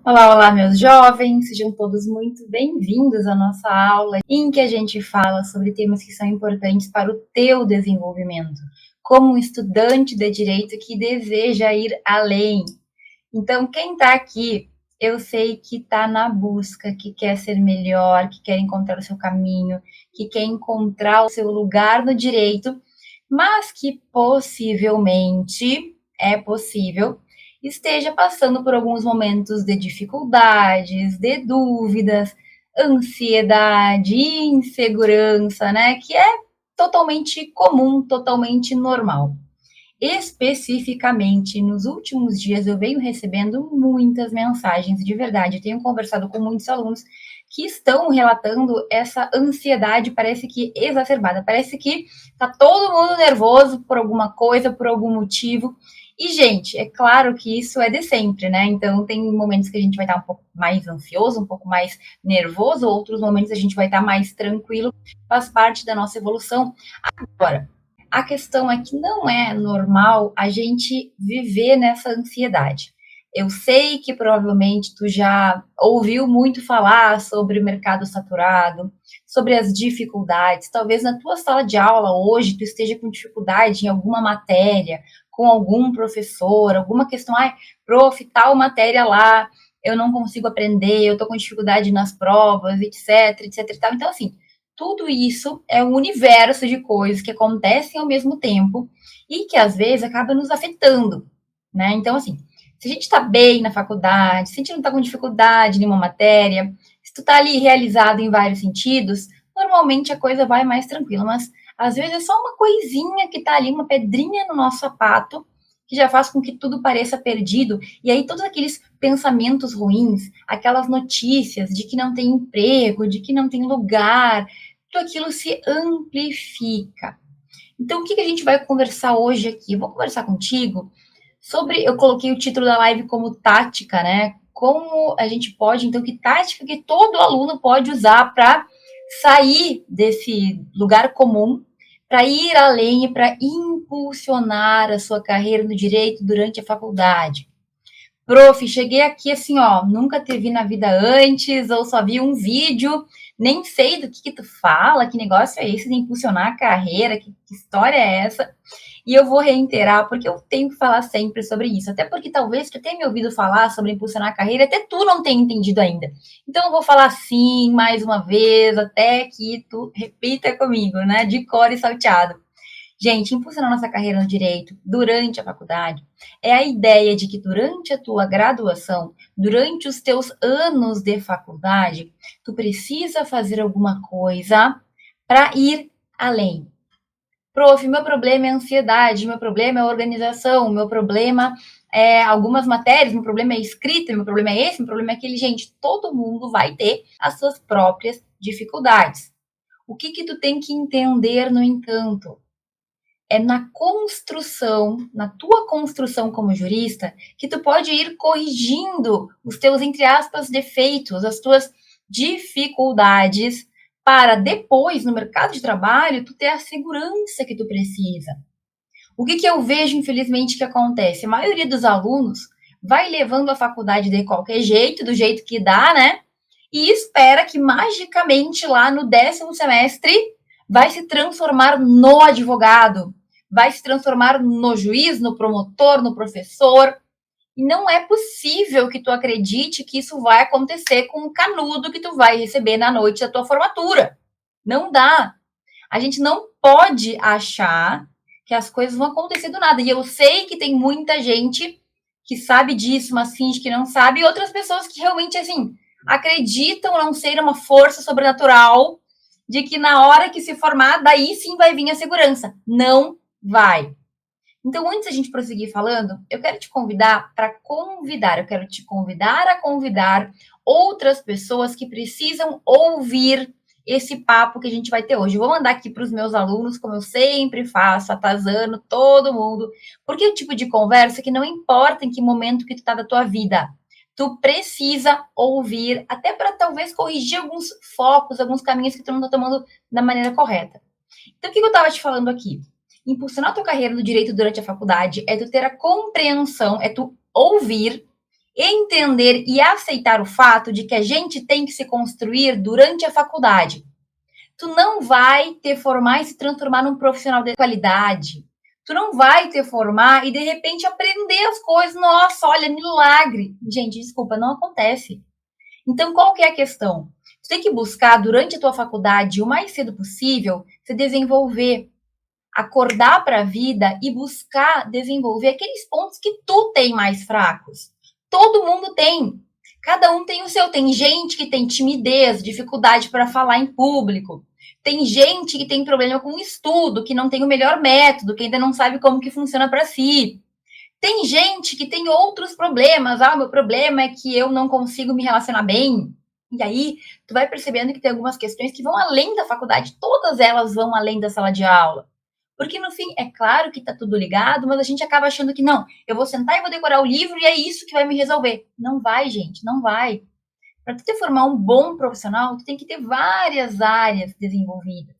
Olá, olá, meus jovens, sejam todos muito bem-vindos à nossa aula em que a gente fala sobre temas que são importantes para o teu desenvolvimento, como um estudante de direito que deseja ir além. Então, quem está aqui, eu sei que está na busca, que quer ser melhor, que quer encontrar o seu caminho, que quer encontrar o seu lugar no direito, mas que possivelmente é possível esteja passando por alguns momentos de dificuldades, de dúvidas, ansiedade, insegurança, né? Que é totalmente comum, totalmente normal. Especificamente, nos últimos dias eu venho recebendo muitas mensagens, de verdade. Eu tenho conversado com muitos alunos que estão relatando essa ansiedade, parece que exacerbada, parece que tá todo mundo nervoso por alguma coisa, por algum motivo. E, gente, é claro que isso é de sempre, né? Então, tem momentos que a gente vai estar um pouco mais ansioso, um pouco mais nervoso, outros momentos a gente vai estar mais tranquilo, faz parte da nossa evolução. Agora, a questão é que não é normal a gente viver nessa ansiedade. Eu sei que provavelmente tu já ouviu muito falar sobre o mercado saturado, sobre as dificuldades. Talvez na tua sala de aula hoje tu esteja com dificuldade em alguma matéria, com algum professor, alguma questão, ai, prof, tal matéria lá, eu não consigo aprender, eu tô com dificuldade nas provas, etc, etc e tal. Então, assim, tudo isso é um universo de coisas que acontecem ao mesmo tempo e que às vezes acaba nos afetando, né? Então, assim, se a gente está bem na faculdade, se a gente não está com dificuldade em uma matéria, se tu está ali realizado em vários sentidos, normalmente a coisa vai mais tranquila, mas às vezes é só uma coisinha que está ali, uma pedrinha no nosso sapato, que já faz com que tudo pareça perdido, e aí todos aqueles pensamentos ruins, aquelas notícias de que não tem emprego, de que não tem lugar, tudo aquilo se amplifica. Então, o que a gente vai conversar hoje aqui? Eu vou conversar contigo sobre. Eu coloquei o título da live como tática, né? Como a gente pode, então, que tática que todo aluno pode usar para sair desse lugar comum, para ir além e para impulsionar a sua carreira no direito durante a faculdade. Prof, cheguei aqui assim, ó, nunca te vi na vida antes, ou só vi um vídeo, nem sei do que tu fala, que negócio é esse de impulsionar a carreira, que história é essa? E eu vou reiterar, porque eu tenho que falar sempre sobre isso, até porque talvez tu tenha me ouvido falar sobre impulsionar a carreira, até tu não tenha entendido ainda. Então eu vou falar sim, mais uma vez, até que tu repita comigo, né, de cor e salteado. Gente, impulsionar nossa carreira no direito durante a faculdade é a ideia de que durante a tua graduação, durante os teus anos de faculdade, tu precisa fazer alguma coisa para ir além. Prof, meu problema é ansiedade, meu problema é organização, meu problema é algumas matérias, meu problema é escrita, meu problema é esse, meu problema é aquele. Gente, todo mundo vai ter as suas próprias dificuldades. O que tu tem que entender, no entanto, é na construção, na tua construção como jurista, que tu pode ir corrigindo os teus, entre aspas, defeitos, as tuas dificuldades, para depois, no mercado de trabalho, tu ter a segurança que tu precisa. O que eu vejo, infelizmente, que acontece? A maioria dos alunos vai levando a faculdade de qualquer jeito, do jeito que dá, né? E espera que magicamente lá no 10º semestre vai se transformar no advogado, vai se transformar no juiz, no promotor, no professor. E não é possível que tu acredite que isso vai acontecer com o canudo que tu vai receber na noite da tua formatura. Não dá. A gente não pode achar que as coisas vão acontecer do nada. E eu sei que tem muita gente que sabe disso, mas finge que não sabe, e outras pessoas que realmente, assim, acreditam não ser uma força sobrenatural de que na hora que se formar, daí sim vai vir a segurança. Não vai. Então, antes da gente prosseguir falando, eu quero te convidar para convidar, eu quero te convidar a convidar outras pessoas que precisam ouvir esse papo que a gente vai ter hoje. Eu vou mandar aqui para os meus alunos, como eu sempre faço, atazando todo mundo, porque é o tipo de conversa que não importa em que momento que tu tá da tua vida, tu precisa ouvir, até para talvez corrigir alguns focos, alguns caminhos que tu não tá tomando da maneira correta. Então, o que eu estava te falando aqui? Impulsionar a tua carreira no direito durante a faculdade é tu ter a compreensão, é tu ouvir entender e aceitar o fato de que a gente tem que se construir durante a faculdade. Tu não vai te formar e se transformar num profissional de qualidade. Tu não vai te formar e de repente aprender as coisas. Nossa, olha, milagre. Gente, desculpa, não acontece. Então, qual que é a questão? Tu tem que buscar, durante a tua faculdade, o mais cedo possível, se desenvolver, acordar para a vida e buscar desenvolver aqueles pontos que tu tem mais fracos. Todo mundo tem. Cada um tem o seu. Tem gente que tem timidez, dificuldade para falar em público. Tem gente que tem problema com o estudo, que não tem o melhor método, que ainda não sabe como que funciona para si. Tem gente que tem outros problemas. Ah, meu problema é que eu não consigo me relacionar bem. E aí, tu vai percebendo que tem algumas questões que vão além da faculdade, todas elas vão além da sala de aula. Porque no fim, é claro que tá tudo ligado, mas a gente acaba achando que não, eu vou sentar e vou decorar o livro e é isso que vai me resolver. Não vai, gente, não vai. Para tu te formar um bom profissional, tu tem que ter várias áreas desenvolvidas.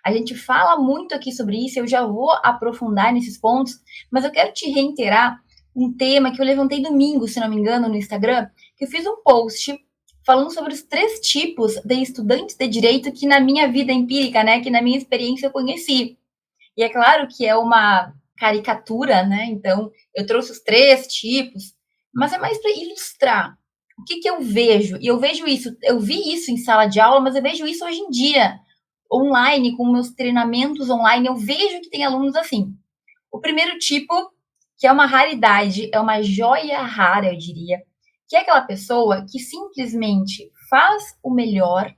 A gente fala muito aqui sobre isso, eu já vou aprofundar nesses pontos, mas eu quero te reiterar um tema que eu levantei domingo, se não me engano, no Instagram, que eu fiz um post falando sobre os 3 tipos de estudantes de direito que na minha vida empírica, né, que na minha experiência eu conheci. E é claro que é uma caricatura, né? Então, eu trouxe os 3 tipos, mas é mais para ilustrar o que eu vejo. E eu vejo isso, eu vi isso em sala de aula, mas eu vejo isso hoje em dia, online, com meus treinamentos online, eu vejo que tem alunos assim. O primeiro tipo, que é uma raridade, é uma joia rara, eu diria, que é aquela pessoa que simplesmente faz o melhor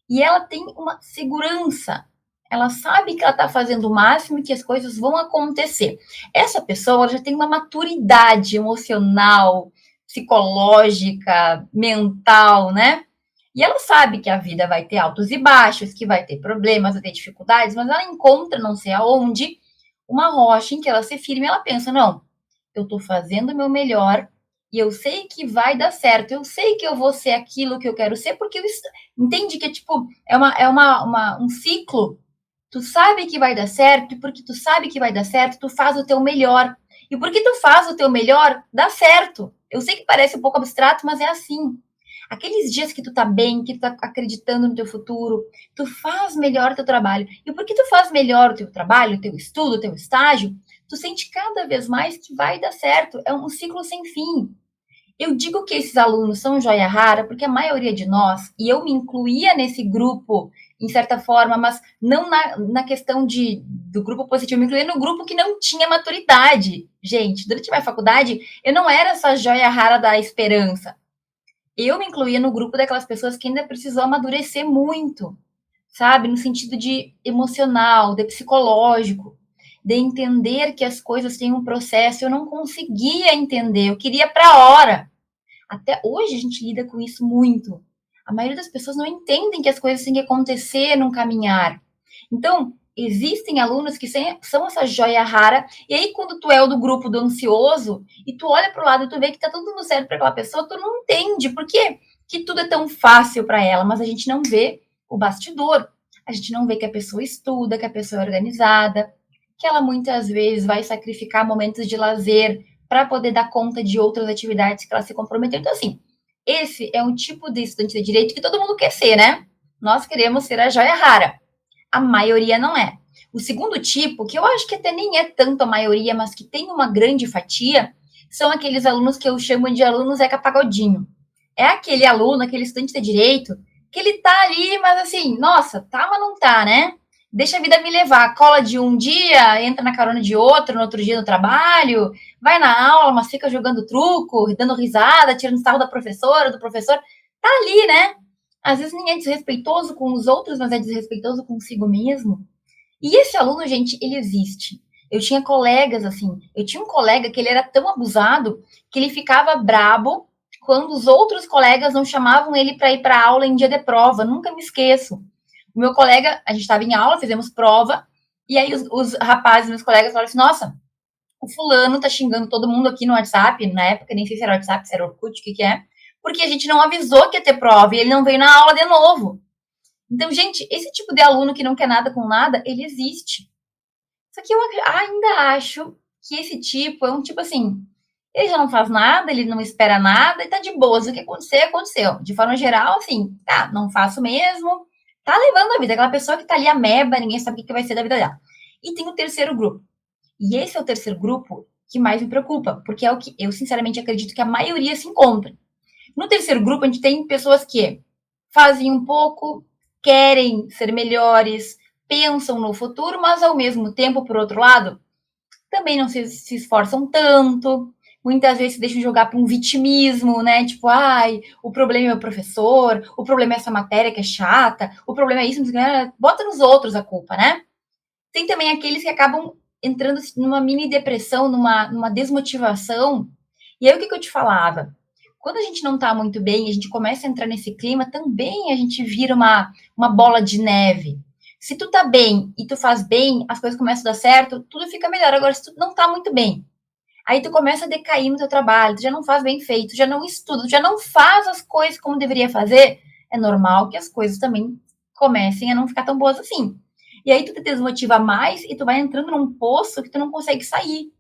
e ela tem uma segurança. Ela sabe que ela está fazendo o máximo e que as coisas vão acontecer. Essa pessoa já tem uma maturidade emocional, psicológica, mental, né? E ela sabe que a vida vai ter altos e baixos, que vai ter problemas, vai ter dificuldades, mas ela encontra, não sei aonde, uma rocha em que ela se firme e ela pensa: não, eu estou fazendo o meu melhor e eu sei que vai dar certo, eu sei que eu vou ser aquilo que eu quero ser, porque eu entende que tipo, um ciclo. Tu sabe que vai dar certo, e porque tu sabe que vai dar certo, tu faz o teu melhor. E porque tu faz o teu melhor, dá certo. Eu sei que parece um pouco abstrato, mas é assim. Aqueles dias que tu tá bem, que tu tá acreditando no teu futuro, tu faz melhor o teu trabalho. E porque tu faz melhor o teu trabalho, o teu estudo, o teu estágio, tu sente cada vez mais que vai dar certo. É um ciclo sem fim. Eu digo que esses alunos são joia rara porque a maioria de nós, e eu me incluía nesse grupo, em certa forma, mas não na questão do grupo positivo, eu me incluía no grupo que não tinha maturidade. Gente, durante a minha faculdade, eu não era essa joia rara da esperança. Eu me incluía no grupo daquelas pessoas que ainda precisou amadurecer muito, sabe? No sentido de emocional, de psicológico, de entender que as coisas têm um processo. Eu não conseguia entender, eu queria para a hora. Até hoje a gente lida com isso muito. A maioria das pessoas não entendem que as coisas têm que acontecer num caminhar. Então, existem alunos que são essa joia rara, e aí quando tu é o do grupo do ansioso, e tu olha para o lado e tu vê que tá tudo certo para aquela pessoa, tu não entende por quê que tudo é tão fácil para ela, mas a gente não vê o bastidor. A gente não vê que a pessoa estuda, que a pessoa é organizada, que ela muitas vezes vai sacrificar momentos de lazer para poder dar conta de outras atividades que ela se comprometeu. Então, assim, esse é um tipo de estudante de direito que todo mundo quer ser, né? Nós queremos ser a joia rara. A maioria não é. O segundo tipo, que eu acho que até nem é tanto a maioria, mas que tem uma grande fatia, são aqueles alunos que eu chamo de alunos Zeca Pagodinho. É aquele aluno, aquele estudante de direito, que ele tá ali, mas assim, nossa, tá, mas não tá, né? Deixa a vida me levar. Cola de um dia, entra na carona de outro, no outro dia no trabalho, vai na aula, mas fica jogando truco, dando risada, tirando sarro da professora, do professor. Tá ali, né? Às vezes nem é desrespeitoso com os outros, mas é desrespeitoso consigo mesmo. E esse aluno, gente, ele existe. Eu tinha colegas assim. Eu tinha um colega que ele era tão abusado que ele ficava brabo quando os outros colegas não chamavam ele para ir para aula em dia de prova. Nunca me esqueço. O meu colega, a gente estava em aula, fizemos prova, e aí os rapazes, meus colegas, falaram assim: nossa, o fulano tá xingando todo mundo aqui no WhatsApp, na época, nem sei se era WhatsApp, se era Orkut, o que é, porque a gente não avisou que ia ter prova e ele não veio na aula de novo. Então, gente, esse tipo de aluno que não quer nada com nada, ele existe. Só que eu ainda acho que esse tipo é um tipo assim, ele já não faz nada, ele não espera nada e tá de boas. O que acontecer, aconteceu. De forma geral, assim, tá, não faço mesmo, tá levando a vida. Aquela pessoa que tá ali ameba, ninguém sabe o que vai ser da vida dela. E tem o terceiro grupo. E esse é o terceiro grupo que mais me preocupa, porque é o que eu, sinceramente, acredito que a maioria se encontra. No terceiro grupo, a gente tem pessoas que fazem um pouco, querem ser melhores, pensam no futuro, mas ao mesmo tempo, por outro lado, também não se esforçam tanto, muitas vezes se deixam jogar para um vitimismo, né? Tipo, ai, o problema é o professor, o problema é essa matéria que é chata, o problema é isso, bota nos outros a culpa, né? Tem também aqueles que acabam entrando numa mini depressão, numa desmotivação. E aí o que eu te falava? Quando a gente não tá muito bem, a gente começa a entrar nesse clima, também a gente vira uma bola de neve. Se tu tá bem e tu faz bem, as coisas começam a dar certo, tudo fica melhor. Agora, se tu não tá muito bem, aí tu começa a decair no teu trabalho, tu já não faz bem feito, tu já não estuda, tu já não faz as coisas como deveria fazer, é normal que as coisas também comecem a não ficar tão boas assim. E aí tu te desmotiva mais e tu vai entrando num poço que tu não consegue sair.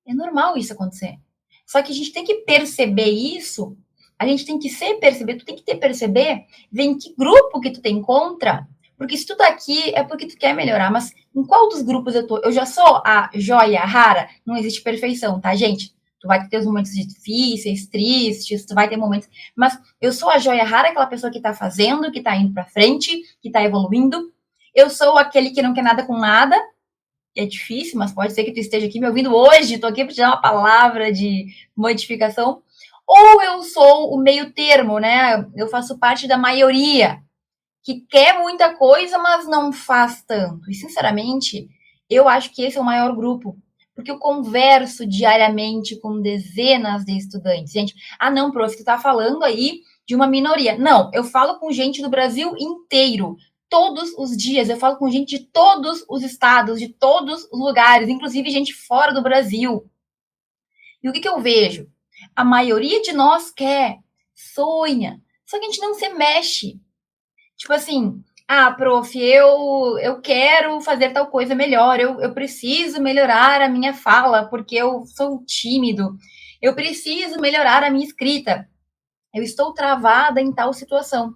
É normal isso acontecer. Só que a gente tem que perceber isso, a gente tem que se perceber, tu tem que te perceber, ver em que grupo que tu te encontra, porque se tu tá aqui é porque tu quer melhorar, mas em qual dos grupos eu tô? Eu já sou a joia rara, não existe perfeição, tá, gente? Tu vai ter os momentos difíceis, tristes, tu vai ter momentos, mas eu sou a joia rara, aquela pessoa que tá fazendo, que tá indo pra frente, que tá evoluindo. Eu sou aquele que não quer nada com nada, é difícil, mas pode ser que tu esteja aqui me ouvindo hoje, estou aqui para te dar uma palavra de modificação, ou eu sou o meio termo, né? Eu faço parte da maioria que quer muita coisa, mas não faz tanto. E, sinceramente, eu acho que esse é o maior grupo, porque eu converso diariamente com dezenas de estudantes. Gente, ah, não, prof, tu tá falando aí de uma minoria. Não, eu falo com gente do Brasil inteiro. Todos os dias, eu falo com gente de todos os estados, de todos os lugares, inclusive gente fora do Brasil. E o que eu vejo? A maioria de nós quer, sonha, só que a gente não se mexe. Tipo assim, ah, prof, eu quero fazer tal coisa melhor, eu preciso melhorar a minha fala, porque eu sou tímido, eu preciso melhorar a minha escrita, eu estou travada em tal situação.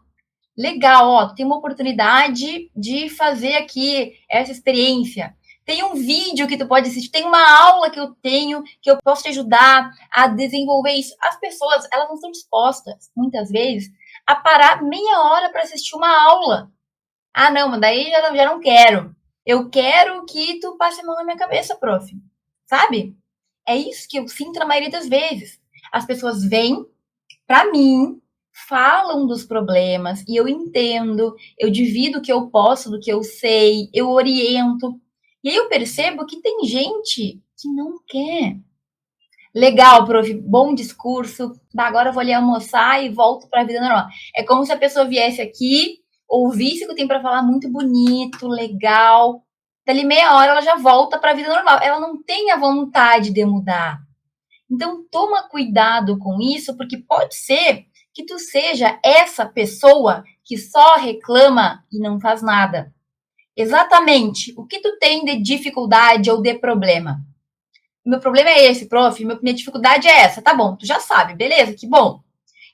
Legal, ó, tem uma oportunidade de fazer aqui essa experiência. Tem um vídeo que tu pode assistir, tem uma aula que eu tenho que eu posso te ajudar a desenvolver isso. As pessoas, elas não estão dispostas, muitas vezes, a parar meia hora para assistir uma aula. Ah, não, mas daí já não quero. Eu quero que tu passe a mão na minha cabeça, prof. Sabe? É isso que eu sinto na maioria das vezes. As pessoas vêm para mim, falam dos problemas e eu entendo, eu divido o que eu posso do que eu sei, eu oriento. E aí eu percebo que tem gente que não quer. Legal, prof, bom discurso. Agora eu vou ali almoçar e volto para a vida normal. É como se a pessoa viesse aqui, ouvisse o que eu tenho para falar, muito bonito, legal. Dali meia hora ela já volta para a vida normal. Ela não tem a vontade de mudar. Então toma cuidado com isso, porque pode ser que tu seja essa pessoa que só reclama e não faz nada. Exatamente. O que tu tem de dificuldade ou de problema? Meu problema é esse, prof. Minha dificuldade é essa. Tá bom, tu já sabe, beleza? Que bom.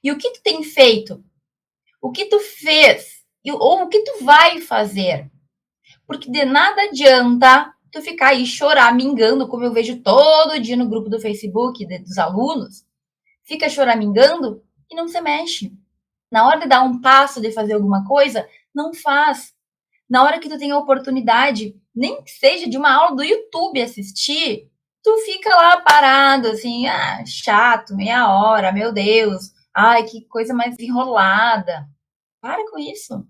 E o que tu tem feito? O que tu fez? Ou o que tu vai fazer? Porque de nada adianta tu ficar aí choramingando, como eu vejo todo dia no grupo do Facebook dos alunos, fica choramingando e não se mexe. Na hora de dar um passo, de fazer alguma coisa, não faz. Na hora que tu tem a oportunidade, nem que seja de uma aula do YouTube assistir, tu fica lá parado, assim, ah, chato, meia hora, meu Deus, ai, que coisa mais enrolada. Para com isso.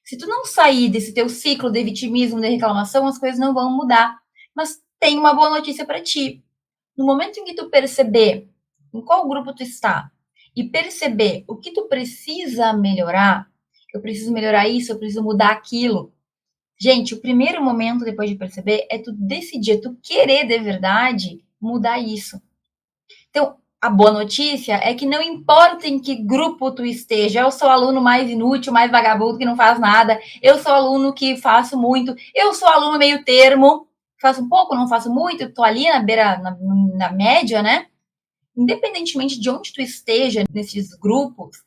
Se tu não sair desse teu ciclo de vitimismo, de reclamação, as coisas não vão mudar. Mas tem uma boa notícia para ti. No momento em que tu perceber em qual grupo tu está e perceber o que tu precisa melhorar, eu preciso melhorar isso, eu preciso mudar aquilo. Gente, o primeiro momento depois de perceber é tu decidir, é tu querer de verdade mudar isso. Então, a boa notícia é que não importa em que grupo tu esteja, eu sou aluno mais inútil, mais vagabundo, que não faz nada, eu sou aluno que faço muito, eu sou aluno meio termo, faço um pouco, não faço muito, tô ali na beira, na média, né? independentemente de onde tu esteja nesses grupos,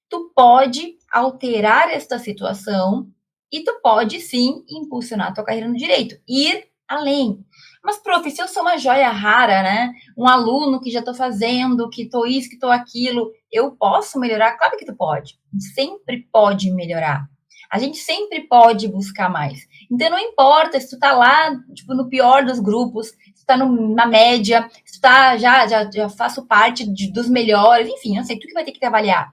tu pode alterar esta situação e tu pode sim impulsionar a tua carreira no direito, ir além. Mas, prof, se eu sou uma joia rara, né? Um aluno que já estou fazendo, que estou isso, que estou aquilo, eu posso melhorar? Claro que tu pode. Sempre pode melhorar. A gente sempre pode buscar mais. Então, não importa se tu tá lá, tipo, no pior dos grupos, se tu tá na média, se tu tá, já faço parte dos melhores, enfim, não sei, tu que vai ter que te avaliar.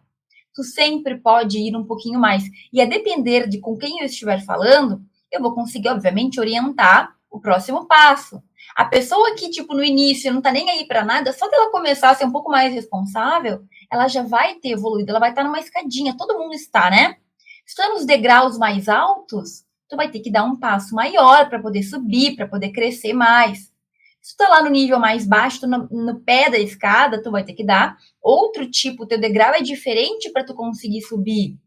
Tu sempre pode ir um pouquinho mais. E a depender de com quem eu estiver falando, eu vou conseguir, obviamente, orientar o próximo passo. A pessoa que, tipo, no início não tá nem aí para nada, só dela começar a ser um pouco mais responsável, ela já vai ter evoluído, ela vai estar numa escadinha, todo mundo está, né? Se tu tá nos degraus mais altos, tu vai ter que dar um passo maior para poder subir, para poder crescer mais. Se tu tá lá no nível mais baixo, tu no pé da escada, tu vai ter que dar outro tipo, teu degrau é diferente para tu conseguir subir.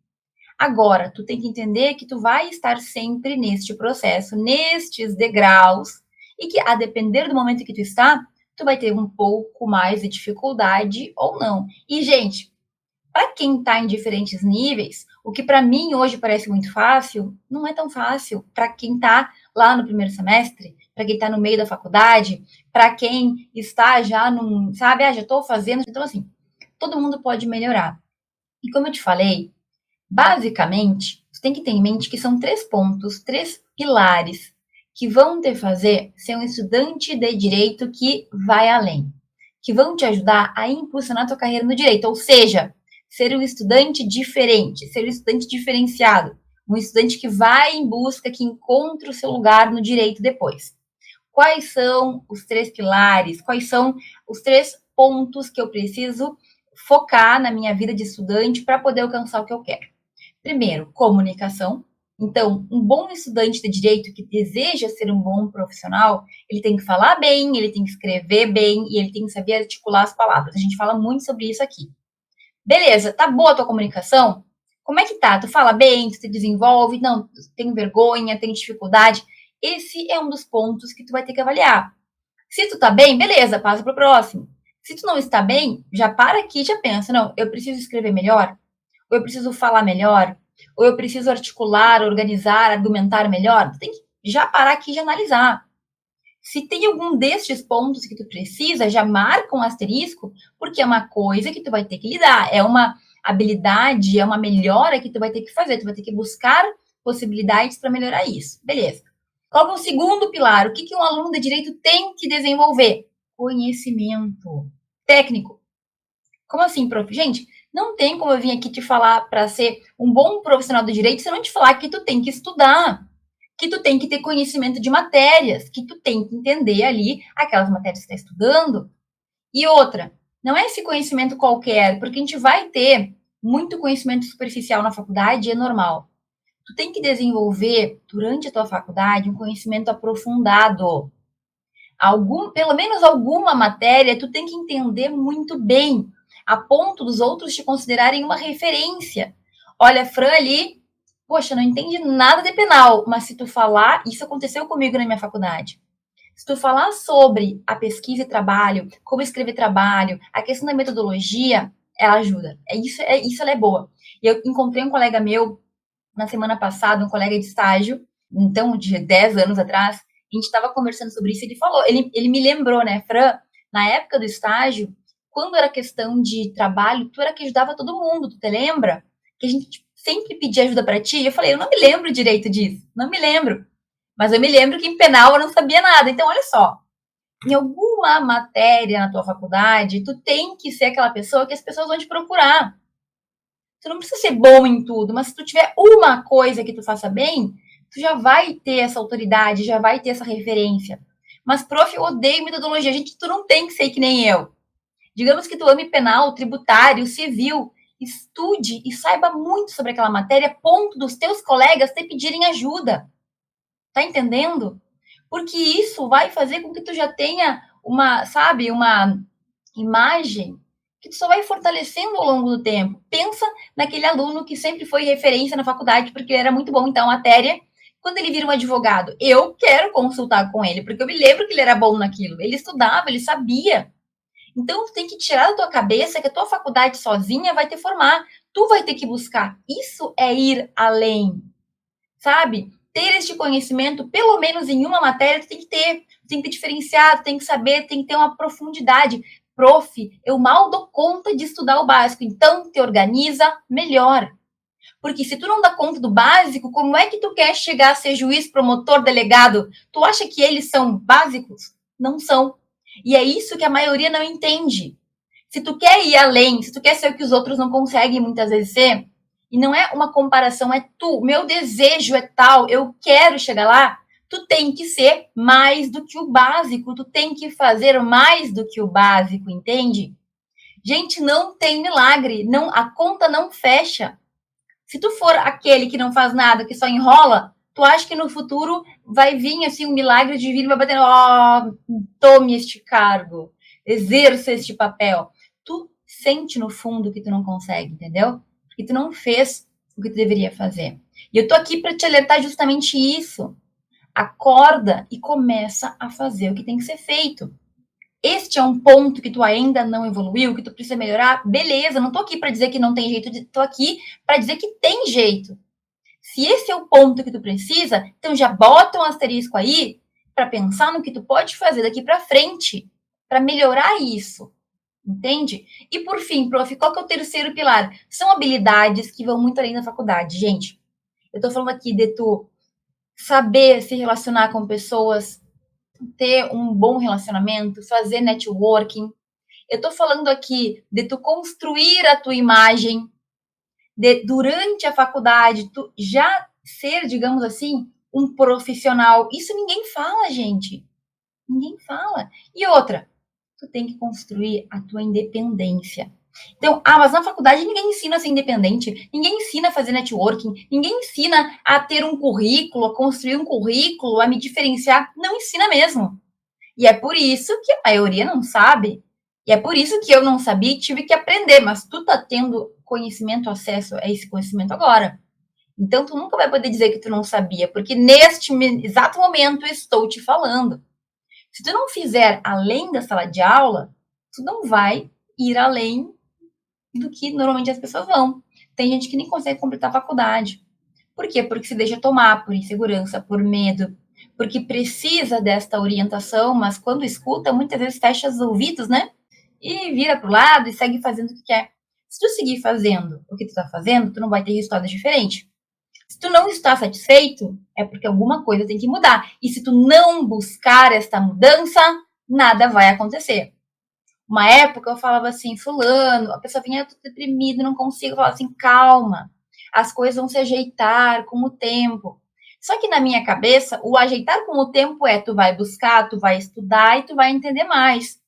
Agora, tu tem que entender que tu vai estar sempre neste processo, nestes degraus, e que a depender do momento que tu está, tu vai ter um pouco mais de dificuldade ou não. E, gente, para quem está em diferentes níveis, o que para mim hoje parece muito fácil, não é tão fácil para quem está lá no primeiro semestre, para quem está no meio da faculdade, para quem está já num, sabe, já estou fazendo. Então, assim, todo mundo pode melhorar. E como eu te falei, basicamente, você tem que ter em mente que são 3 pontos, 3 pilares que vão te fazer ser um estudante de direito que vai além, que vão te ajudar a impulsionar a tua carreira no direito, ou seja, ser um estudante diferente, ser um estudante diferenciado, um estudante que vai em busca, que encontra o seu lugar no direito depois. Quais são os 3 pilares? Quais são os 3 pontos que eu preciso focar na minha vida de estudante para poder alcançar o que eu quero? Primeiro, comunicação. Então, um bom estudante de direito que deseja ser um bom profissional, ele tem que falar bem, ele tem que escrever bem e ele tem que saber articular as palavras. A gente fala muito sobre isso aqui. Beleza, tá boa a tua comunicação? Como é que tá? Tu fala bem, tu se desenvolve? Não, tu tem vergonha, tem dificuldade? Esse é um dos pontos que tu vai ter que avaliar. Se tu tá bem, beleza, passa pro próximo. Se tu não está bem, já para aqui e já pensa, não, eu preciso escrever melhor? Ou eu preciso falar melhor? Ou eu preciso articular, organizar, argumentar melhor? Tu tem que já parar aqui e já analisar. Se tem algum destes pontos que tu precisa, já marca um asterisco, porque é uma coisa que tu vai ter que lidar, é uma habilidade, é uma melhora que tu vai ter que fazer, tu vai ter que buscar possibilidades para melhorar isso. Beleza. Qual é o segundo pilar? O que um aluno de direito tem que desenvolver? Conhecimento técnico. Como assim, prof? Gente, não tem como eu vir aqui te falar para ser um bom profissional do direito se eu não te falar que tu tem que estudar, que tu tem que ter conhecimento de matérias, que tu tem que entender ali aquelas matérias que tu está estudando. E outra, não é esse conhecimento qualquer, porque a gente vai ter muito conhecimento superficial na faculdade, é normal. Tu tem que desenvolver, durante a tua faculdade, um conhecimento aprofundado. Pelo menos alguma matéria, tu tem que entender muito bem, a ponto dos outros te considerarem uma referência. Olha, Fran ali, poxa, não entende nada de penal, mas se tu falar, isso aconteceu comigo na minha faculdade. Se tu falar sobre a pesquisa e trabalho, como escrever trabalho, a questão da metodologia, ela ajuda. Isso ela é boa. E eu encontrei um colega meu na semana passada, um colega de estágio, então, de 10 anos atrás, a gente estava conversando sobre isso, ele falou, ele me lembrou, né, Fran, na época do estágio, quando era questão de trabalho, tu era que ajudava todo mundo, tu te lembra? Que a gente sempre pedia ajuda para ti, e eu falei, eu não me lembro direito disso, não me lembro. Mas eu me lembro que em penal eu não sabia nada. Então, olha só, em alguma matéria na tua faculdade, tu tem que ser aquela pessoa que as pessoas vão te procurar. Tu não precisa ser bom em tudo, mas se tu tiver uma coisa que tu faça bem, tu já vai ter essa autoridade, já vai ter essa referência. Mas, prof, eu odeio metodologia. Gente, tu não tem que ser que nem eu. Digamos que tu ame penal, tributário, civil. Estude e saiba muito sobre aquela matéria, a ponto dos teus colegas te pedirem ajuda. Tá entendendo? Porque isso vai fazer com que tu já tenha uma, sabe, uma imagem que tu só vai fortalecendo ao longo do tempo. Pensa naquele aluno que sempre foi referência na faculdade porque ele era muito bom em tal matéria. Quando ele vira um advogado, eu quero consultar com ele, porque eu me lembro que ele era bom naquilo. Ele estudava, ele sabia. Então, tu tem que tirar da tua cabeça que a tua faculdade sozinha vai te formar. Tu vai ter que buscar. Isso é ir além, sabe? Ter este conhecimento, pelo menos em uma matéria, tu tem que ter. Tu tem que ter diferenciado, tem que saber, tem que ter uma profundidade. Prof, eu mal dou conta de estudar o básico. Então, te organiza melhor. Porque se tu não dá conta do básico, como é que tu quer chegar a ser juiz, promotor, delegado? Tu acha que eles são básicos? Não são. E é isso que a maioria não entende. Se tu quer ir além, se tu quer ser o que os outros não conseguem muitas vezes ser, e não é uma comparação, é tu, meu desejo é tal, eu quero chegar lá, tu tem que ser mais do que o básico, tu tem que fazer mais do que o básico, entende? Gente, não tem milagre, não, a conta não fecha. Se tu for aquele que não faz nada, que só enrola, tu acha que no futuro vai vir assim um milagre divino e vai bater, ó, tome este cargo, exerça este papel. Tu sente no fundo que tu não consegue, entendeu? Porque tu não fez o que tu deveria fazer. E eu tô aqui para te alertar justamente isso. Acorda e começa a fazer o que tem que ser feito. Este é um ponto que tu ainda não evoluiu, que tu precisa melhorar, beleza, não tô aqui para dizer que não tem jeito, tô aqui para dizer que tem jeito. Se esse é o ponto que tu precisa, então já bota um asterisco aí para pensar no que tu pode fazer daqui para frente para melhorar isso. Entende? E por fim, prof, qual que é o terceiro pilar? São habilidades que vão muito além da faculdade, gente. Eu tô falando aqui de tu saber se relacionar com pessoas, ter um bom relacionamento, fazer networking. Eu tô falando aqui de tu construir a tua imagem, de durante a faculdade, tu já ser, digamos assim, um profissional. Isso ninguém fala, gente. Ninguém fala. E outra, tu tem que construir a tua independência. Então, mas na faculdade ninguém ensina a ser independente, ninguém ensina a fazer networking, ninguém ensina a ter um currículo, a construir um currículo, a me diferenciar. Não ensina mesmo. E é por isso que a maioria não sabe. E é por isso que eu não sabia e tive que aprender. Mas tu tá tendo conhecimento, acesso a esse conhecimento agora. Então, tu nunca vai poder dizer que tu não sabia, porque neste exato momento eu estou te falando. Se tu não fizer além da sala de aula, tu não vai ir além do que normalmente as pessoas vão. Tem gente que nem consegue completar a faculdade. Por quê? Porque se deixa tomar por insegurança, por medo, porque precisa desta orientação, mas quando escuta, muitas vezes fecha os ouvidos, né? E vira pro lado e segue fazendo o que quer. Se tu seguir fazendo o que tu tá fazendo, tu não vai ter resultado diferente. Se tu não está satisfeito, é porque alguma coisa tem que mudar. E se tu não buscar esta mudança, nada vai acontecer. Uma época eu falava assim, fulano, a pessoa vinha, eu tô deprimida, não consigo. Eu falava assim, calma, as coisas vão se ajeitar com o tempo. Só que na minha cabeça, o ajeitar com o tempo é tu vai buscar, tu vai estudar e tu vai entender mais.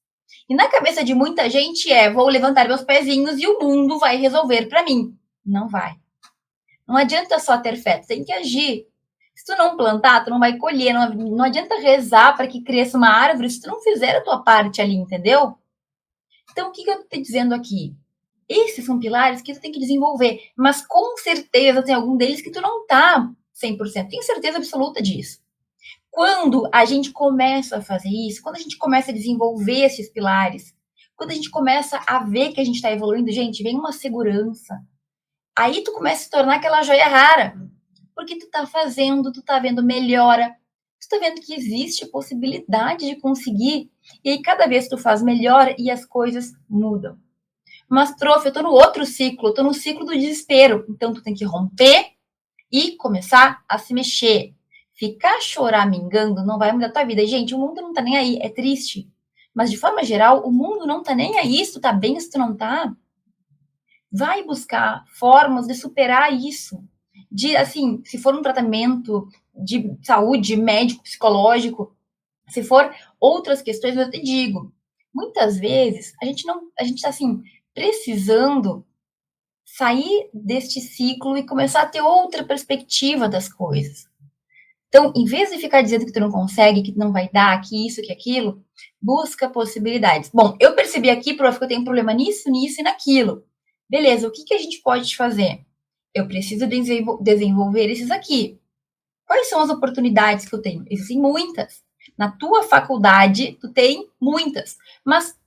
E na cabeça de muita gente é, vou levantar meus pezinhos e o mundo vai resolver para mim. Não vai. Não adianta só ter fé, tu tem que agir. Se tu não plantar, tu não vai colher. Não adianta rezar para que cresça uma árvore se tu não fizer a tua parte ali, entendeu? Então, o que eu tô te dizendo aqui? Esses são pilares que tu tem que desenvolver, mas com certeza tem algum deles que tu não tá 100%. Tenho certeza absoluta disso. Quando a gente começa a fazer isso, quando a gente começa a desenvolver esses pilares, quando a gente começa a ver que a gente está evoluindo, gente, vem uma segurança. Aí tu começa a se tornar aquela joia rara, porque tu tá fazendo, tu tá vendo melhora, tu tá vendo que existe possibilidade de conseguir, e aí cada vez tu faz melhor e as coisas mudam. Mas, prof, eu tô no outro ciclo, eu tô no ciclo do desespero. Então, tu tem que romper e começar a se mexer. Ficar choramingando não vai mudar a tua vida. Gente, o mundo não tá nem aí, é triste. Mas, de forma geral, o mundo não tá nem aí se tu tá bem, se tu não tá. Vai buscar formas de superar isso. De, assim, se for um tratamento de saúde, médico, psicológico, se for outras questões, eu te digo, muitas vezes a gente tá assim, precisando sair deste ciclo e começar a ter outra perspectiva das coisas. Então, em vez de ficar dizendo que tu não consegue, que não vai dar, que isso, que aquilo, busca possibilidades. Bom, eu percebi aqui, prof, que eu tenho um problema nisso, nisso e naquilo. Beleza, o que, que a gente pode fazer? Eu preciso desenvolver esses aqui. Quais são as oportunidades que eu tenho? Existem muitas. Na tua faculdade, tu tem muitas. Mas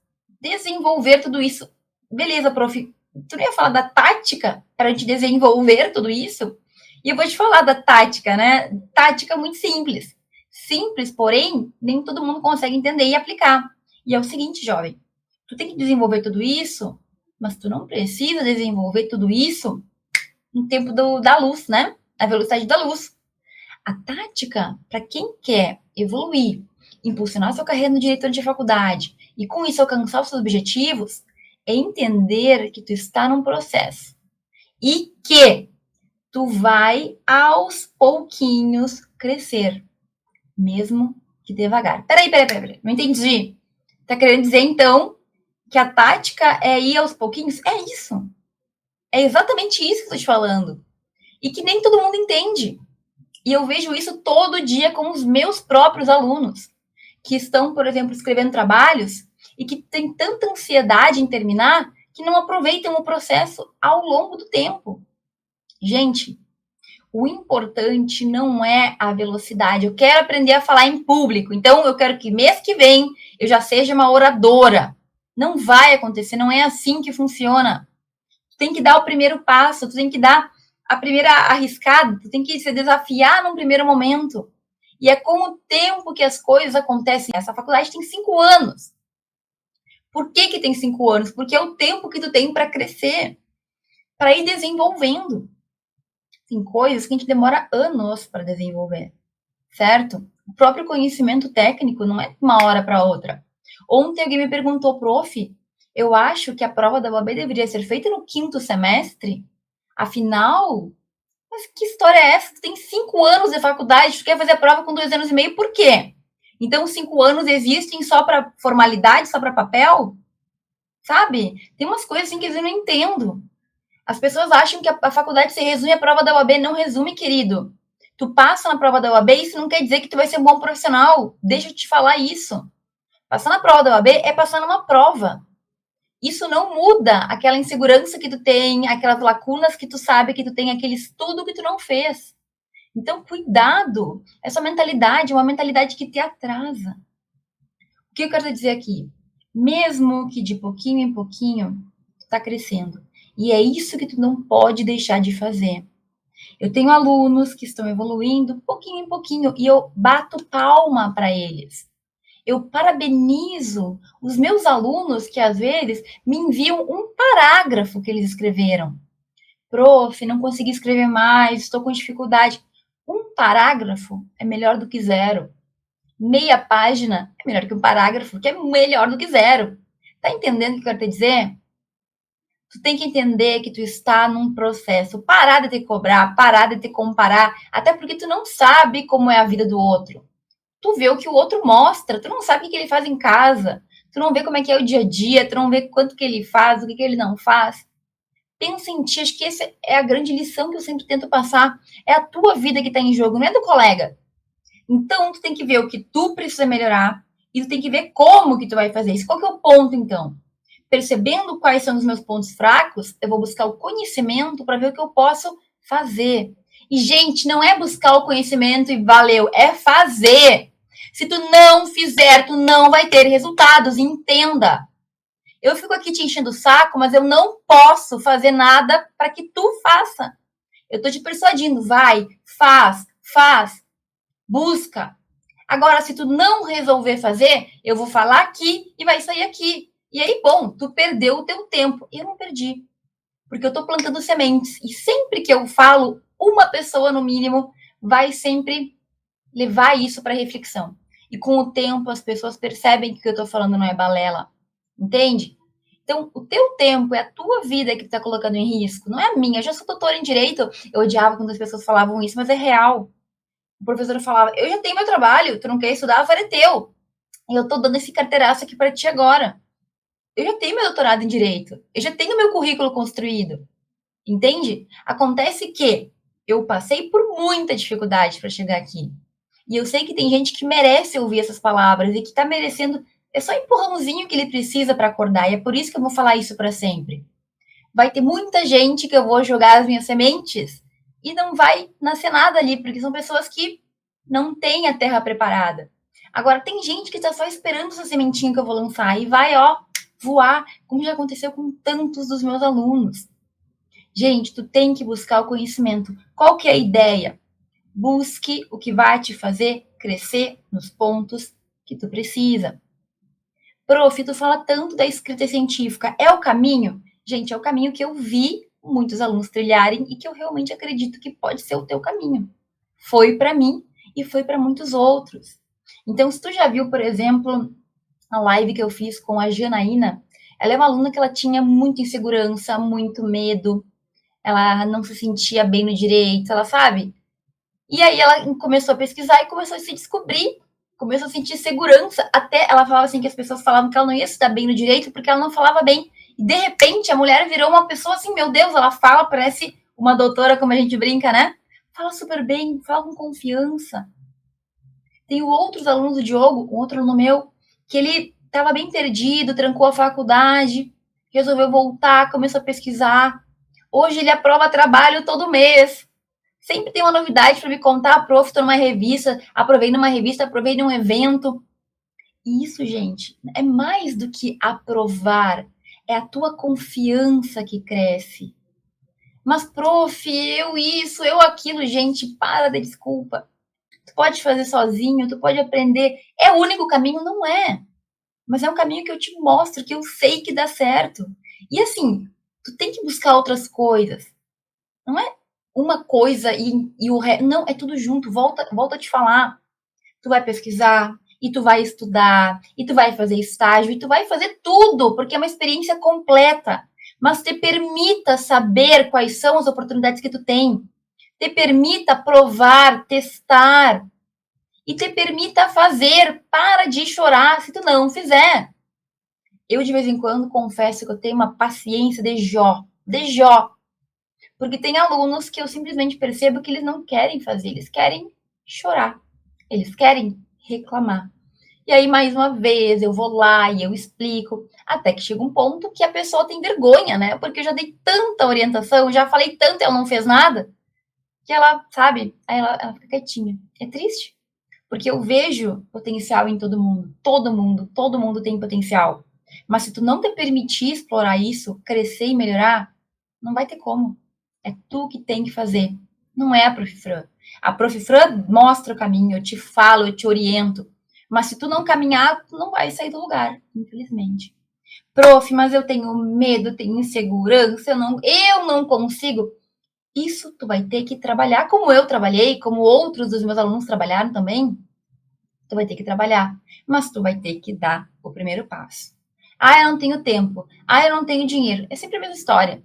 desenvolver tudo isso. Beleza, prof, tu não ia falar da tática para a gente desenvolver tudo isso? E eu vou te falar da tática, né? Tática muito simples. Simples, porém, nem todo mundo consegue entender e aplicar. E é o seguinte, jovem, tu tem que desenvolver tudo isso, mas tu não precisa desenvolver tudo isso no tempo da luz, né? A velocidade da luz. A tática, para quem quer evoluir, impulsionar sua carreira no direito de faculdade e com isso alcançar os seus objetivos, é entender que tu está num processo e que tu vai aos pouquinhos crescer, mesmo que devagar. Peraí, não entendi. Tá querendo dizer, então, que a tática é ir aos pouquinhos? É isso. É exatamente isso que eu tô te falando. E que nem todo mundo entende. E eu vejo isso todo dia com os meus próprios alunos, que estão, por exemplo, escrevendo trabalhos e que têm tanta ansiedade em terminar que não aproveitam o processo ao longo do tempo. Gente, o importante não é a velocidade. Eu quero aprender a falar em público, então eu quero que mês que vem eu já seja uma oradora. Não vai acontecer, não é assim que funciona. Tu tem que dar o primeiro passo, tu tem que dar a primeira arriscada, tu tem que se desafiar num primeiro momento. E é com o tempo que as coisas acontecem. Essa faculdade tem 5 anos. Por que tem 5 anos? Porque é o tempo que tu tem para crescer, para ir desenvolvendo. Tem coisas que a gente demora anos para desenvolver, certo? O próprio conhecimento técnico não é de uma hora para outra. Ontem alguém me perguntou, prof, eu acho que a prova da OAB deveria ser feita no 5º semestre. Afinal, mas que história é essa? Tu tem 5 anos de faculdade, tu quer fazer a prova com 2 anos e meio, por quê? Então, 5 anos existem só para formalidade, só para papel? Sabe? Tem umas coisas assim que eu não entendo. As pessoas acham que a faculdade se resume à prova da OAB. Não resume, querido. Tu passa na prova da OAB, isso não quer dizer que tu vai ser um bom profissional. Deixa eu te falar isso. Passar na prova da OAB é passar numa prova. Isso não muda aquela insegurança que tu tem, aquelas lacunas que tu sabe que tu tem, aquele estudo que tu não fez. Então, cuidado. Essa mentalidade é uma mentalidade que te atrasa. O que eu quero dizer aqui? Mesmo que de pouquinho em pouquinho, tu tá crescendo. E é isso que tu não pode deixar de fazer. Eu tenho alunos que estão evoluindo pouquinho em pouquinho e eu bato palma para eles. Eu parabenizo os meus alunos que às vezes me enviam um parágrafo que eles escreveram. Prof, não consegui escrever mais, estou com dificuldade. Um parágrafo é melhor do que zero. Meia página é melhor que um parágrafo, que é melhor do que zero. Tá entendendo o que eu quero te dizer? Tu tem que entender que tu está num processo. Parar de te cobrar, parar de te comparar, até porque tu não sabe como é a vida do outro. Tu vê o que o outro mostra, tu não sabe o que ele faz em casa, tu não vê como é que é o dia a dia, tu não vê quanto que ele faz, o que ele não faz. Pensa em ti, acho que essa é a grande lição que eu sempre tento passar. É a tua vida que está em jogo, não é do colega. Então, tu tem que ver o que tu precisa melhorar e tu tem que ver como que tu vai fazer isso. Qual que é o ponto, então? Percebendo quais são os meus pontos fracos, eu vou buscar o conhecimento para ver o que eu posso fazer. E, gente, não é buscar o conhecimento e valeu, é fazer. Se tu não fizer, tu não vai ter resultados, entenda. Eu fico aqui te enchendo o saco, mas eu não posso fazer nada para que tu faça. Eu tô te persuadindo, vai, faz, busca. Agora, se tu não resolver fazer, eu vou falar aqui e vai sair aqui. E aí, bom, tu perdeu o teu tempo. Eu não perdi, porque eu tô plantando sementes. E sempre que eu falo, uma pessoa, no mínimo, vai sempre levar isso para reflexão. E com o tempo, as pessoas percebem que o que eu tô falando não é balela. Entende? Então, o teu tempo é a tua vida que tu tá colocando em risco, não é a minha. Eu já sou doutora em direito, eu odiava quando as pessoas falavam isso, mas é real. O professor falava, eu já tenho meu trabalho, tu não quer estudar, agora é teu. E eu tô dando esse carteiraço aqui para ti agora. Eu já tenho meu doutorado em direito, eu já tenho meu currículo construído. Entende? Acontece que eu passei por muita dificuldade para chegar aqui. E eu sei que tem gente que merece ouvir essas palavras e que tá merecendo. É só empurrãozinho que ele precisa para acordar. E é por isso que eu vou falar isso para sempre. Vai ter muita gente que eu vou jogar as minhas sementes e não vai nascer nada ali, porque são pessoas que não têm a terra preparada. Agora, tem gente que está só esperando essa sementinha que eu vou lançar e vai, ó, voar, como já aconteceu com tantos dos meus alunos. Gente, tu tem que buscar o conhecimento. Qual que é a ideia? Busque o que vai te fazer crescer nos pontos que tu precisa. Prof, tu fala tanto da escrita científica. É o caminho? Gente, é o caminho que eu vi muitos alunos trilharem e que eu realmente acredito que pode ser o teu caminho. Foi para mim e foi para muitos outros. Então, se tu já viu, por exemplo, a live que eu fiz com a Janaína, ela é uma aluna que ela tinha muita insegurança, muito medo, ela não se sentia bem no direito, ela sabe? E aí ela começou a pesquisar e começou a se descobrir, começou a sentir segurança. Até ela falava assim que as pessoas falavam que ela não ia se dar bem no direito porque ela não falava bem. E de repente a mulher virou uma pessoa assim, meu Deus, ela fala, parece uma doutora, como a gente brinca, né? Fala super bem, fala com confiança. Tenho outros alunos do Diogo, um outro aluno meu, que ele estava bem perdido, trancou a faculdade, resolveu voltar, começou a pesquisar. Hoje ele aprova trabalho todo mês. Sempre tem uma novidade para me contar, prof, estou numa revista, aprovei numa revista, aprovei num evento. E isso, gente, é mais do que aprovar, é a tua confiança que cresce. Mas, prof, eu isso, eu aquilo, gente, para de desculpa. Tu pode fazer sozinho, tu pode aprender. É o único caminho? Não é. Mas é um caminho que eu te mostro, que eu sei que dá certo. E assim, tu tem que buscar outras coisas. Não é uma coisa e o resto. Não, é tudo junto. Volta a te falar. Tu vai pesquisar, e tu vai estudar, e tu vai fazer estágio, e tu vai fazer tudo, porque é uma experiência completa. Mas te permita saber quais são as oportunidades que tu tem. Te permita provar, testar. E te permita fazer. Para de chorar se tu não fizer. Eu, de vez em quando, confesso que eu tenho uma paciência de Jó. De Jó. Porque tem alunos que eu simplesmente percebo que eles não querem fazer, eles querem chorar, eles querem reclamar. E aí, mais uma vez, eu vou lá e eu explico, até que chega um ponto que a pessoa tem vergonha, né? Porque eu já dei tanta orientação, já falei tanto e ela não fez nada, que ela, sabe, aí ela fica quietinha. É triste, porque eu vejo potencial em todo mundo, todo mundo tem potencial. Mas se tu não te permitir explorar isso, crescer e melhorar, não vai ter como. É tu que tem que fazer. Não é a Prof. Fran. A Prof. Fran mostra o caminho, eu te falo, eu te oriento. Mas se tu não caminhar, tu não vai sair do lugar, infelizmente. Prof, mas eu tenho medo, tenho insegurança, eu não consigo. Isso tu vai ter que trabalhar, como eu trabalhei, como outros dos meus alunos trabalharam também. Tu vai ter que trabalhar, mas tu vai ter que dar o primeiro passo. Ah, eu não tenho tempo. Ah, eu não tenho dinheiro. É sempre a mesma história.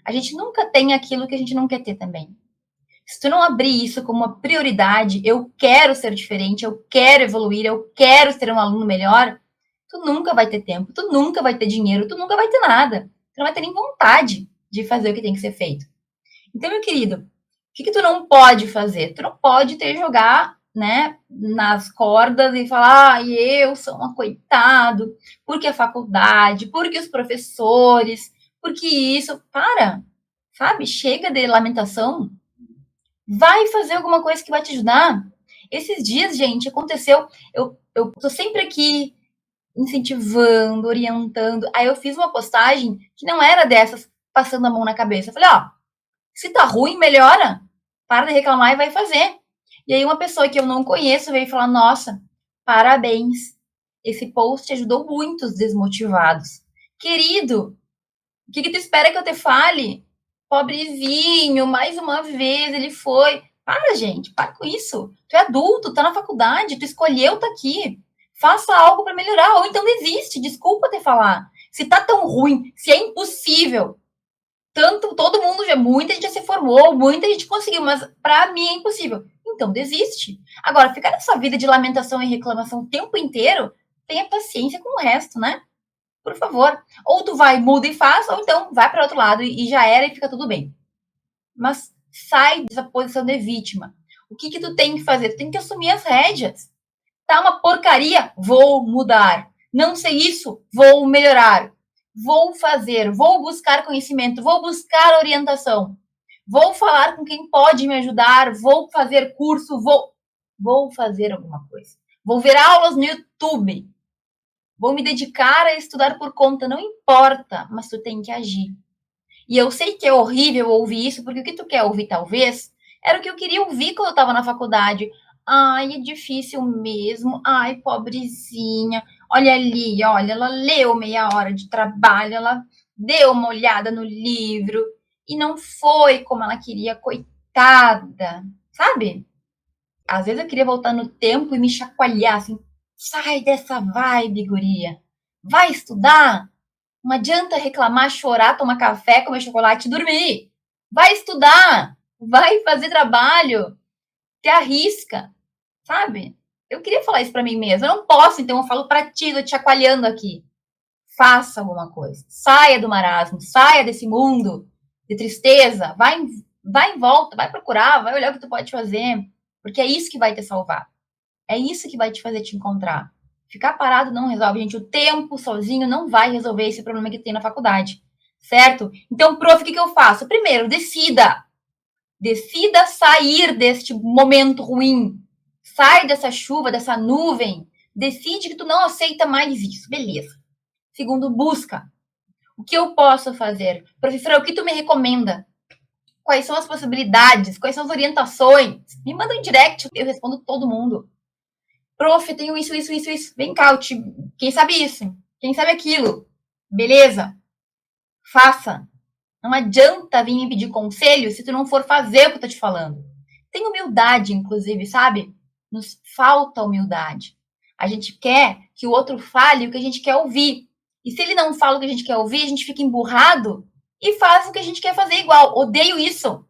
A gente nunca tem aquilo que a gente não quer ter também. Se tu não abrir isso como uma prioridade, eu quero ser diferente, eu quero evoluir, eu quero ser um aluno melhor, tu nunca vai ter tempo, tu nunca vai ter dinheiro, tu nunca vai ter nada. Tu não vai ter nem vontade de fazer o que tem que ser feito. Então, meu querido, o que tu não pode fazer? Tu não pode ter jogar, né, nas cordas e falar, ah, eu sou um coitado, porque a faculdade, porque os professores, porque isso. Para, sabe? Chega de lamentação. Vai fazer alguma coisa que vai te ajudar. Esses dias, gente, aconteceu. Eu tô sempre aqui incentivando, orientando. Aí eu fiz uma postagem que não era dessas passando a mão na cabeça. Eu falei, ó, se tá ruim, melhora. Para de reclamar e vai fazer. E aí uma pessoa que eu não conheço veio falar, nossa, parabéns. Esse post ajudou muitos desmotivados. Querido, o que tu espera que eu te fale? Pobrezinho, mais uma vez ele foi. Para, gente, para com isso. Tu é adulto, tá na faculdade, tu escolheu tá aqui. Faça algo para melhorar, ou então desiste, desculpa te falar. Se tá tão ruim, se é impossível, tanto todo mundo já, muita gente já se formou, muita gente conseguiu, mas para mim é impossível. Então desiste. Agora, ficar nessa vida de lamentação e reclamação o tempo inteiro, tenha paciência com o resto, né? Por favor. Ou tu vai, muda e faz, ou então vai para outro lado e já era e fica tudo bem. Mas sai dessa posição de vítima. O que que tu tem que fazer? Tu tem que assumir as rédeas. Tá uma porcaria? Vou mudar. Não sei isso? Vou melhorar. Vou fazer, vou buscar conhecimento, vou buscar orientação. Vou falar com quem pode me ajudar, vou fazer curso, vou fazer alguma coisa. Vou ver aulas no YouTube. vou me dedicar a estudar por conta, não importa, mas tu tem que agir. E eu sei que é horrível ouvir isso, porque o que tu quer ouvir, talvez, era o que eu queria ouvir quando eu estava na faculdade. Ai, é difícil mesmo. Ai, pobrezinha. Olha ali, olha, ela leu meia hora de trabalho, ela deu uma olhada no livro e não foi como ela queria, coitada. Sabe? Às vezes eu queria voltar no tempo e me chacoalhar, assim, sai dessa vibe, guria. Vai estudar? Não adianta reclamar, chorar, tomar café, comer chocolate e dormir. Vai estudar, vai fazer trabalho, te arrisca, sabe? Eu queria falar isso para mim mesma. Eu não posso, então eu falo para ti, tô te chacoalhando aqui. Faça alguma coisa. Saia do marasmo, saia desse mundo de tristeza. Vai em volta, vai procurar, vai olhar o que tu pode fazer. Porque é isso que vai te salvar. É isso que vai te fazer te encontrar. Ficar parado não resolve, gente. O tempo sozinho não vai resolver esse problema que tem na faculdade. Certo? Então, prof, o que eu faço? Primeiro, decida. Decida sair deste momento ruim. Sai dessa chuva, dessa nuvem. Decide que tu não aceita mais isso. Beleza. Segundo, busca. O que eu posso fazer? Professora, o que tu me recomenda? Quais são as possibilidades? Quais são as orientações? Me manda um direct, eu respondo todo mundo. Prof, eu tenho isso. Vem cá, quem sabe isso? Quem sabe aquilo? Beleza? Faça. Não adianta vir me pedir conselho se tu não for fazer o que eu tô te falando. Tem humildade, inclusive, sabe? Nos falta humildade. A gente quer que o outro fale o que a gente quer ouvir. E se ele não fala o que a gente quer ouvir, a gente fica emburrado e faz o que a gente quer fazer igual. Odeio isso.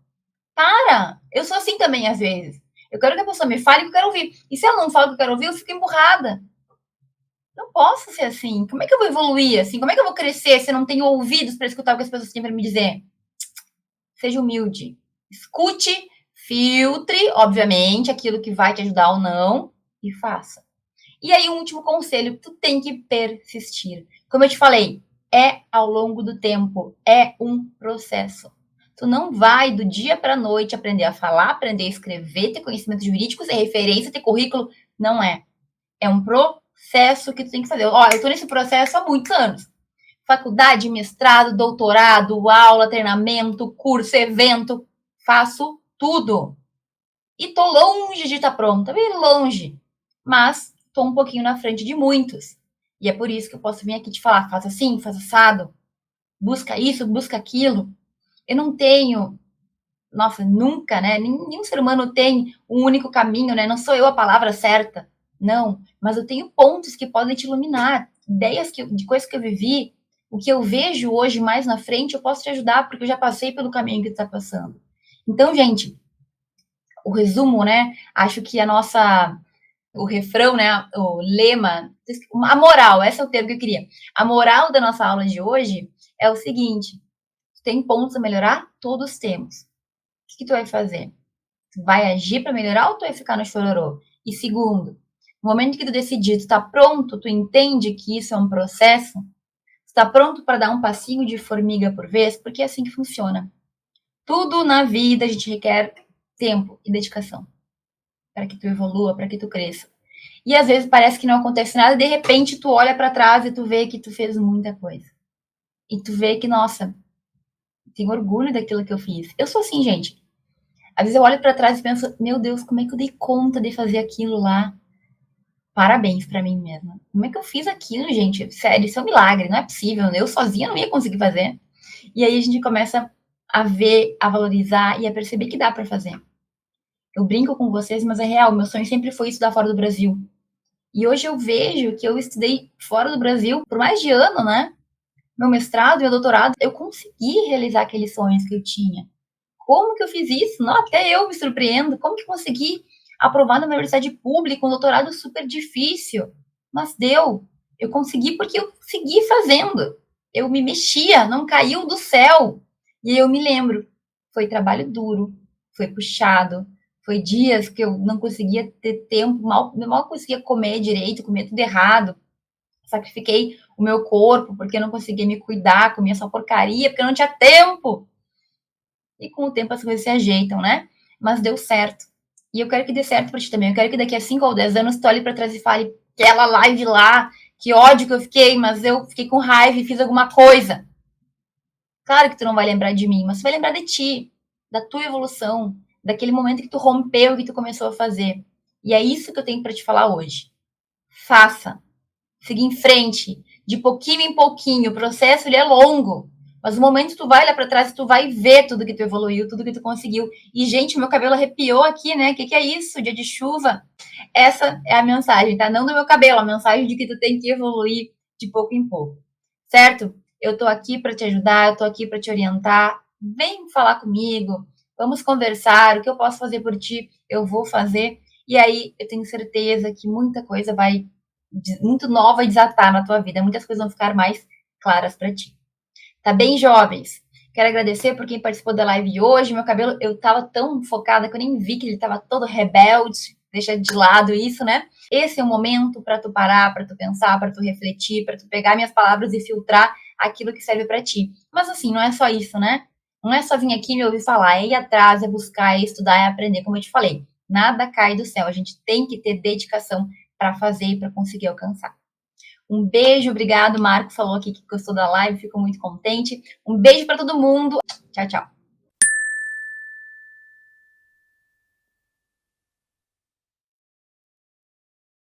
Para! Eu sou assim também, às vezes. Eu quero que a pessoa me fale o que eu quero ouvir. E se ela não fala o que eu quero ouvir, eu fico emburrada. Não posso ser assim. Como é que eu vou evoluir assim? Como é que eu vou crescer se eu não tenho ouvidos para escutar o que as pessoas têm para me dizer? Seja humilde. Escute, filtre, obviamente, aquilo que vai te ajudar ou não, e faça. E aí, um último conselho: tu tem que persistir. Como eu te falei, é ao longo do tempo, é um processo. Tu não vai do dia para a noite aprender a falar, aprender a escrever, ter conhecimentos jurídicos, ter referência, ter currículo. Não é. É um processo que tu tem que fazer. Ó, eu tô nesse processo há muitos anos. Faculdade, mestrado, doutorado, aula, treinamento, curso, evento. Faço tudo. E tô longe de estar pronta, bem longe. Mas tô um pouquinho na frente de muitos. E é por isso que eu posso vir aqui te falar, faz assim, faz assado, busca isso, busca aquilo. Eu não tenho, nossa, nunca, né? Nenhum ser humano tem um único caminho, né? Não sou eu a palavra certa. Não, mas eu tenho pontos que podem te iluminar, ideias de coisas que eu vivi, o que eu vejo hoje mais na frente, eu posso te ajudar, porque eu já passei pelo caminho que tu está passando. Então, gente, o resumo, né? Acho que o refrão, né? O lema, a moral, esse é o termo que eu queria. A moral da nossa aula de hoje é o seguinte: tem pontos a melhorar? Todos temos. O que tu vai fazer? Tu vai agir para melhorar ou tu vai ficar no chororô? E segundo, no momento que tu decidir, tu tá pronto, tu entende que isso é um processo, tu tá pronto para dar um passinho de formiga por vez, porque é assim que funciona. Tudo na vida a gente requer tempo e dedicação para que tu evolua, para que tu cresça. E às vezes parece que não acontece nada, e de repente tu olha para trás e tu vê que tu fez muita coisa. E tu vê que, nossa, tenho orgulho daquilo que eu fiz. Eu sou assim, gente. Às vezes eu olho para trás e penso, meu Deus, como é que eu dei conta de fazer aquilo lá? Parabéns para mim mesma. Como é que eu fiz aquilo, gente? Sério, isso é um milagre, não é possível. Eu sozinha não ia conseguir fazer. E aí a gente começa a ver, a valorizar e a perceber que dá para fazer. Eu brinco com vocês, mas é real. Meu sonho sempre foi estudar fora do Brasil. E hoje eu vejo que eu estudei fora do Brasil por mais de ano, né? Meu mestrado e meu doutorado, eu consegui realizar aqueles sonhos que eu tinha. Como que eu fiz isso? Não, até eu me surpreendo. Como que eu consegui aprovar na universidade pública um doutorado super difícil? Mas deu. Eu consegui porque eu segui fazendo. Eu me mexia, não caiu do céu. E aí eu me lembro, foi trabalho duro, foi puxado, foi dias que eu não conseguia ter tempo, mal conseguia comer direito, comer tudo errado. Sacrifiquei o meu corpo porque eu não conseguia me cuidar, comia só porcaria, porque eu não tinha tempo. E com o tempo as coisas se ajeitam, né? Mas deu certo. E eu quero que dê certo para ti também. Eu quero que daqui a 5 ou 10 anos tu olhe para trás e fale aquela live lá Que ódio que eu fiquei, mas eu fiquei com raiva e fiz alguma coisa. Claro que tu não vai lembrar de mim, mas tu vai lembrar de ti, da tua evolução, daquele momento que tu rompeu e que tu começou a fazer. E é isso que eu tenho para te falar hoje. Faça. Siga em frente, de pouquinho em pouquinho. O processo ele é longo, mas no momento que tu vai olhar para trás, tu vai ver tudo que tu evoluiu, tudo que tu conseguiu. E, gente, meu cabelo arrepiou aqui, né? O que é isso? Dia de chuva. Essa é a mensagem, tá? Não do meu cabelo, a mensagem de que tu tem que evoluir de pouco em pouco. Certo? Eu tô aqui para te ajudar, eu tô aqui para te orientar. Vem falar comigo, vamos conversar. O que eu posso fazer por ti, eu vou fazer. E aí, eu tenho certeza que muita coisa vai muito nova desatar na tua vida. Muitas coisas vão ficar mais claras para ti. Tá bem, jovens? Quero agradecer por quem participou da live hoje. Meu cabelo, eu tava tão focada que eu nem vi que ele tava todo rebelde. Deixa de lado isso, né? Esse é o momento para tu parar, para tu pensar, para tu refletir, para tu pegar minhas palavras e filtrar aquilo que serve para ti. Mas assim, não é só isso, né? Não é só vir aqui e me ouvir falar, é ir atrás, é buscar, é estudar, é aprender, como eu te falei. Nada cai do céu, a gente tem que ter dedicação para fazer e para conseguir alcançar. Um beijo, obrigado. Marco falou aqui que gostou da live, fico muito contente. Um beijo para todo mundo. Tchau, tchau.